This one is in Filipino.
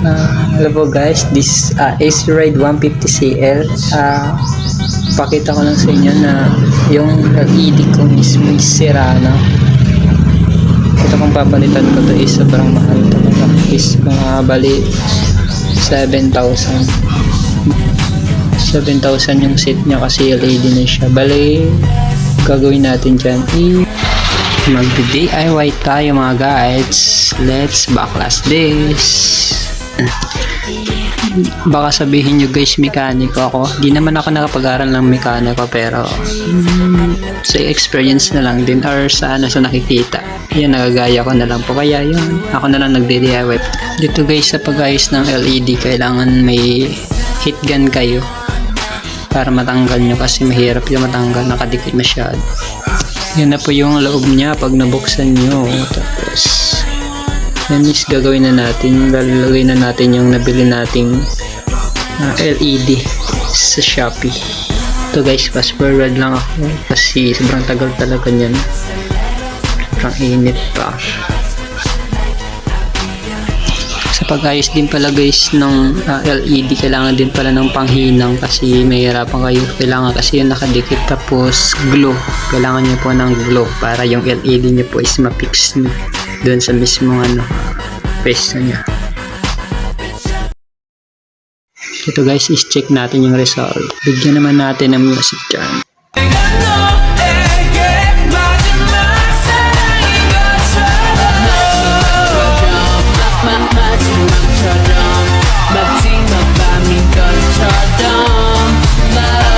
Hello po guys, this AC Ride 150CL. Pakita ko lang sa inyo na yung LED ko mismo is sira na. Ito kung papalitan ko to is sobrang mahal talaga. Is mga bali 7,000 yung set niya kasi LED na siya. Bali gagawin natin dyan mag-DIY tayo mga guys. Let's backlash this. Baka sabihin nyo guys, mekaniko ako. Di naman ako nakapag-aral ng mekaniko, pero sa experience na lang din or sa nakikita, yan, nagagaya ko na lang po. Kaya yun, ako na lang nagde-DIY. Dito guys, sa pag-ayos ng LED, kailangan may heat gun kayo para matanggal nyo, kasi mahirap yung matanggal, nakadikit masyado. Yan na po yung loob niya pag nabuksan nyo. Tapos yan is gagawin na natin, lalagay na natin yung nabili nating LED sa Shopee. Ito guys, fast forward lang ako kasi sobrang tagal talaga nyan, sobrang init pa. Sa pag-ayos din pala guys ng LED, kailangan din pala ng panghinang kasi mahirapan kayo. Kailangan kasi yung nakadikit, tapos glue, kailangan nyo po ng glue para yung LED nyo po is ma-fix nyo doon sa mismong pwesto niya. Ito guys, is check natin yung result. Bigyan naman natin ng music dyan.